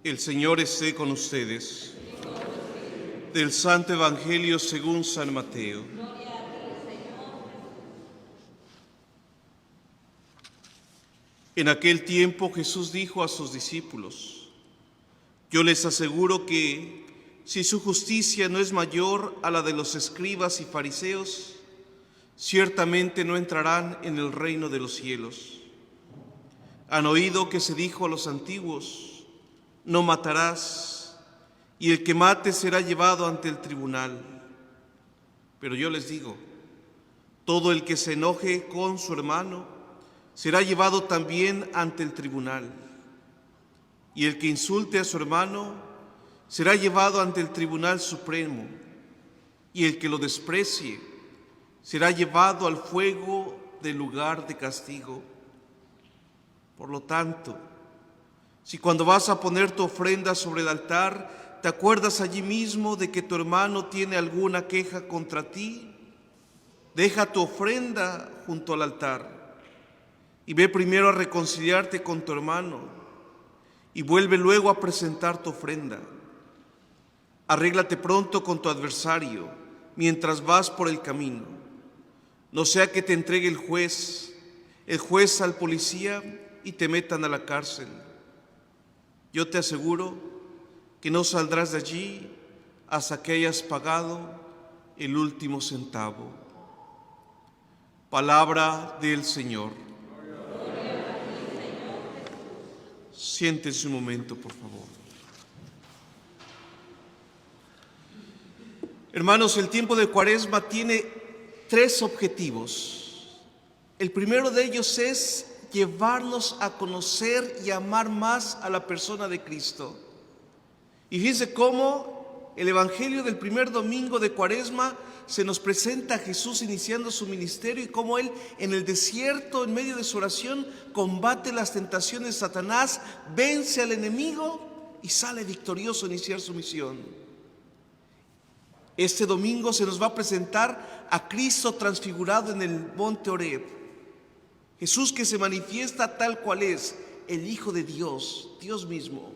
El Señor esté con ustedes. Del Santo Evangelio según San Mateo. En aquel tiempo Jesús dijo a sus discípulos: Yo les aseguro que si su justicia no es mayor a la de los escribas y fariseos, ciertamente no entrarán en el reino de los cielos. Han oído que se dijo a los antiguos: No matarás, y el que mate será llevado ante el tribunal. Pero yo les digo, todo el que se enoje con su hermano será llevado también ante el tribunal. Y el que insulte a su hermano será llevado ante el tribunal supremo. Y el que lo desprecie será llevado al fuego del lugar de castigo. Por lo tanto, si cuando vas a poner tu ofrenda sobre el altar, te acuerdas allí mismo de que tu hermano tiene alguna queja contra ti, deja tu ofrenda junto al altar y ve primero a reconciliarte con tu hermano y vuelve luego a presentar tu ofrenda. Arréglate pronto con tu adversario mientras vas por el camino, no sea que te entregue el juez al policía y te metan a la cárcel. Yo te aseguro que no saldrás de allí hasta que hayas pagado el último centavo. Palabra del Señor. Siéntense un momento, por favor. Hermanos, el tiempo de Cuaresma tiene 3 objetivos. El primero de ellos es llevarnos a conocer y amar más a la persona de Cristo. Y fíjense cómo el Evangelio del primer domingo de Cuaresma se nos presenta a Jesús iniciando su ministerio y cómo Él en el desierto, en medio de su oración, combate las tentaciones de Satanás, vence al enemigo y sale victorioso a iniciar su misión. Este domingo se nos va a presentar a Cristo transfigurado en el monte Oreb. Jesús que se manifiesta tal cual es, el Hijo de Dios, Dios mismo.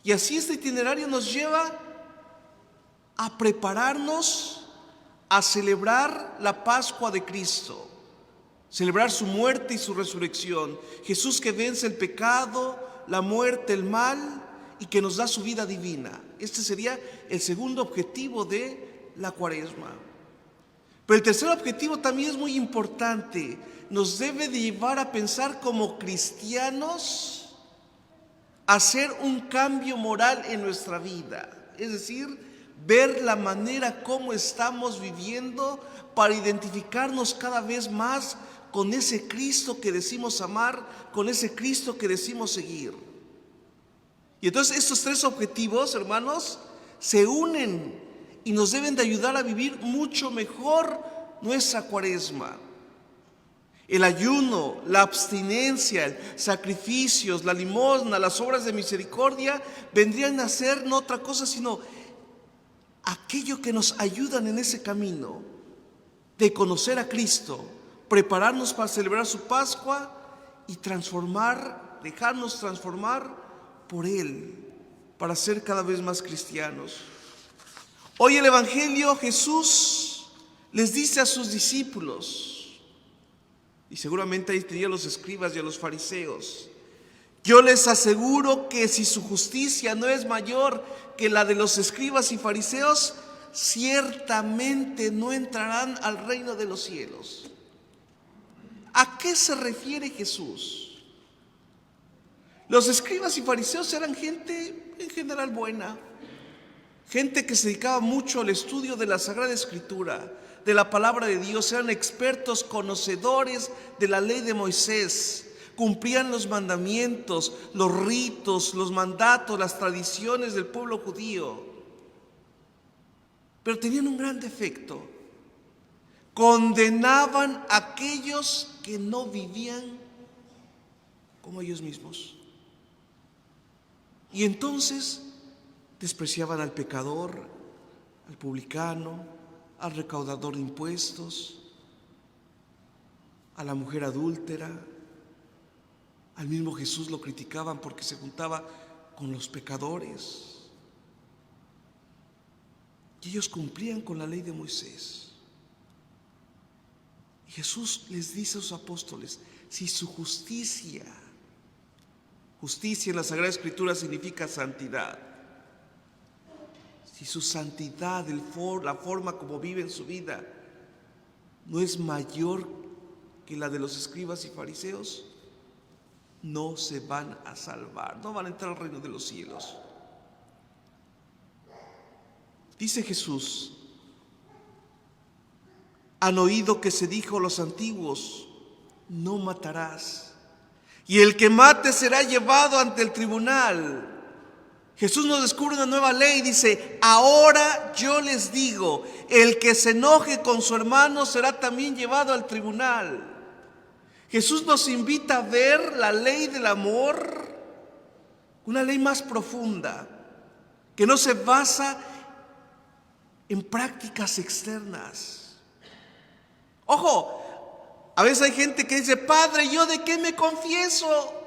Y así este itinerario nos lleva a prepararnos a celebrar la Pascua de Cristo, celebrar su muerte y su resurrección. Jesús que vence el pecado, la muerte, el mal y que nos da su vida divina. Este sería el segundo objetivo de la Cuaresma. Pero el tercer objetivo también es muy importante. Nos debe de llevar a pensar como cristianos, hacer un cambio moral en nuestra vida. Es decir, ver la manera como estamos viviendo para identificarnos cada vez más con ese Cristo que decimos amar, con ese Cristo que decimos seguir. Y entonces estos 3 objetivos, hermanos, se unen y nos deben de ayudar a vivir mucho mejor nuestra Cuaresma. El ayuno, la abstinencia, sacrificios, la limosna, las obras de misericordia vendrían a ser no otra cosa sino aquello que nos ayudan en ese camino de conocer a Cristo, prepararnos para celebrar su Pascua y dejarnos transformar por Él para ser cada vez más cristianos. Hoy el Evangelio Jesús les dice a sus discípulos, y seguramente ahí tenía a los escribas y a los fariseos: Yo les aseguro que si su justicia no es mayor que la de los escribas y fariseos, ciertamente no entrarán al reino de los cielos. ¿A qué se refiere Jesús? Los escribas y fariseos eran gente en general buena, gente que se dedicaba mucho al estudio de la Sagrada Escritura, de la palabra de Dios, eran expertos, conocedores de la ley de Moisés, cumplían los mandamientos, los ritos, los mandatos, las tradiciones del pueblo judío. Pero tenían un gran defecto: condenaban a aquellos que no vivían como ellos mismos. Y entonces despreciaban al pecador, al publicano, al recaudador de impuestos, a la mujer adúltera. Al mismo Jesús lo criticaban porque se juntaba con los pecadores. Y ellos cumplían con la ley de Moisés. Y Jesús les dice a sus apóstoles, si su justicia en la Sagrada Escritura significa santidad, si su santidad, la forma como viven su vida, no es mayor que la de los escribas y fariseos, no se van a salvar, no van a entrar al reino de los cielos. Dice Jesús, han oído que se dijo a los antiguos, no matarás, y el que mate será llevado ante el tribunal. Jesús nos descubre una nueva ley, dice, ahora yo les digo, el que se enoje con su hermano será también llevado al tribunal. Jesús nos invita a ver la ley del amor, una ley más profunda, que no se basa en prácticas externas. Ojo, a veces hay gente que dice, Padre, ¿yo de qué me confieso?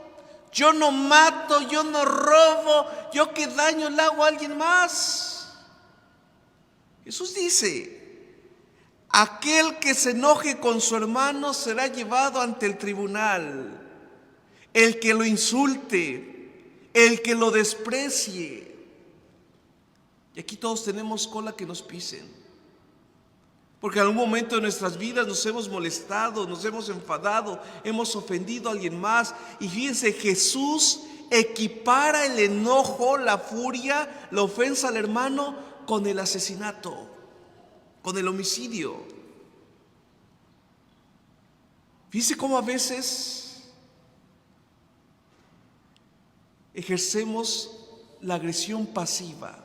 Yo no mato, yo no robo, yo qué daño le hago a alguien más. Jesús dice, aquel que se enoje con su hermano será llevado ante el tribunal. El que lo insulte, el que lo desprecie. Y aquí todos tenemos cola que nos pisen. Porque en algún momento de nuestras vidas nos hemos molestado, nos hemos enfadado, hemos ofendido a alguien más. Y fíjense, Jesús equipara el enojo, la furia, la ofensa al hermano con el asesinato, con el homicidio. Fíjense cómo a veces ejercemos la agresión pasiva.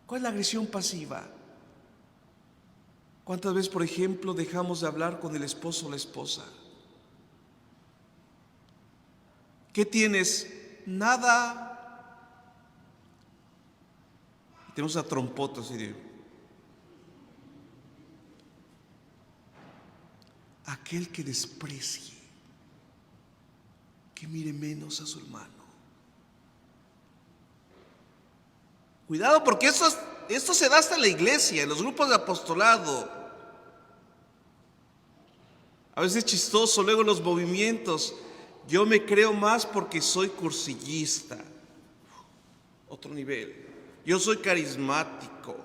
¿Cuál es la agresión pasiva? ¿Cuántas veces, por ejemplo, dejamos de hablar con el esposo o la esposa? ¿Qué tienes? Nada. Y tenemos una trompota así de... Aquel que desprecie, que mire menos a su hermano. Cuidado, porque esto se da hasta en la iglesia, en los grupos de apostolado. A veces es chistoso, luego los movimientos. Yo me creo más porque soy cursillista. Otro nivel. Yo soy carismático.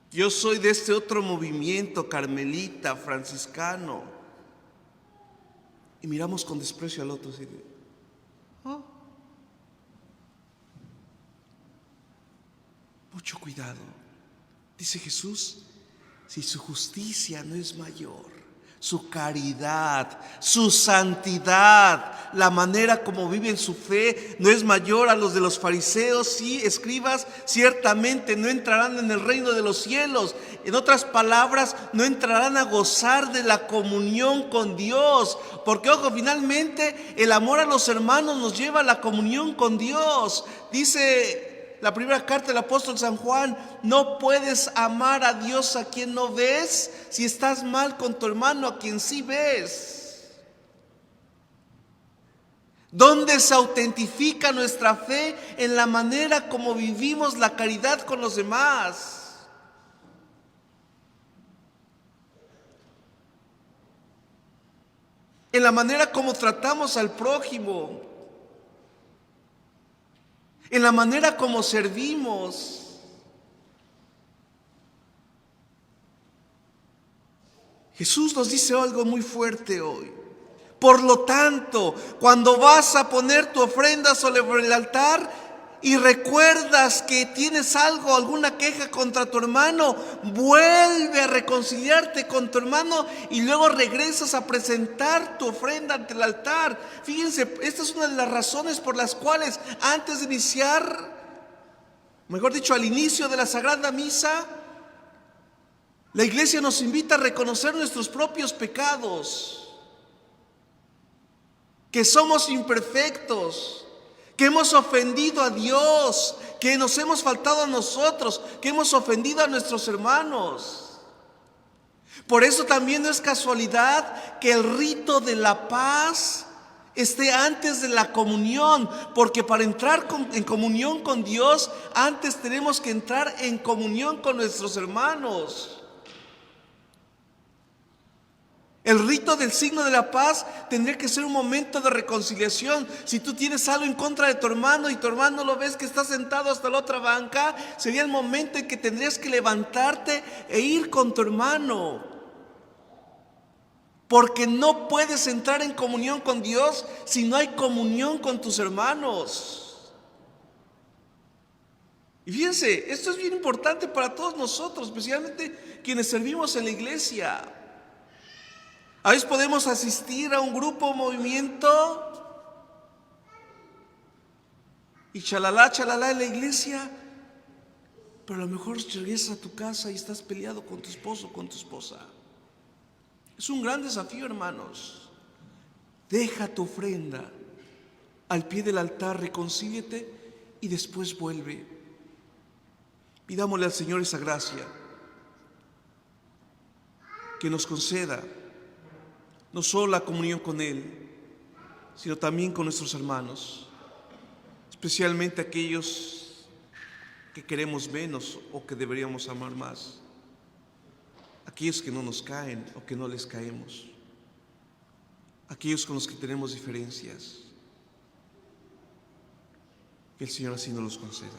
Yo soy de este otro movimiento, carmelita, franciscano. Y miramos con desprecio al otro. Así de, ¿oh? Mucho cuidado. Dice Jesús, si su justicia no es mayor, su caridad, su santidad, la manera como viven su fe no es mayor a los de los fariseos y escribas, ciertamente no entrarán en el reino de los cielos. En otras palabras, no entrarán a gozar de la comunión con Dios. Porque, ojo, finalmente el amor a los hermanos nos lleva a la comunión con Dios. Dice la primera carta del apóstol San Juan, no puedes amar a Dios a quien no ves si estás mal con tu hermano a quien sí ves. ¿Dónde se autentifica nuestra fe? En la manera como vivimos la caridad con los demás. En la manera como tratamos al prójimo. En la manera como servimos. Jesús nos dice algo muy fuerte hoy. Por lo tanto, cuando vas a poner tu ofrenda sobre el altar y recuerdas que tienes algo, alguna queja contra tu hermano, vuelve a reconciliarte con tu hermano y luego regresas a presentar tu ofrenda ante el altar. Fíjense, esta es una de las razones por las cuales antes de iniciar, mejor dicho, al inicio de la Sagrada Misa, la Iglesia nos invita a reconocer nuestros propios pecados, que somos imperfectos, que hemos ofendido a Dios, que nos hemos faltado a nosotros, que hemos ofendido a nuestros hermanos. Por eso también no es casualidad que el rito de la paz esté antes de la comunión, porque para entrar en comunión con Dios, antes tenemos que entrar en comunión con nuestros hermanos. El rito del signo de la paz tendría que ser un momento de reconciliación. Si tú tienes algo en contra de tu hermano y tu hermano lo ves que está sentado hasta la otra banca, sería el momento en que tendrías que levantarte e ir con tu hermano. Porque no puedes entrar en comunión con Dios si no hay comunión con tus hermanos. Y fíjense, esto es bien importante para todos nosotros, especialmente quienes servimos en la iglesia. A veces podemos asistir a un grupo o movimiento y chalala en la iglesia, pero a lo mejor regresas a tu casa y estás peleado con tu esposo o con tu esposa. Es un gran desafío, hermanos. Deja tu ofrenda al pie del altar, reconcíliate y después vuelve. Pidámosle al Señor esa gracia, que nos conceda no solo la comunión con Él, sino también con nuestros hermanos, especialmente aquellos que queremos menos o que deberíamos amar más, aquellos que no nos caen o que no les caemos, aquellos con los que tenemos diferencias. Que el Señor así nos los conceda.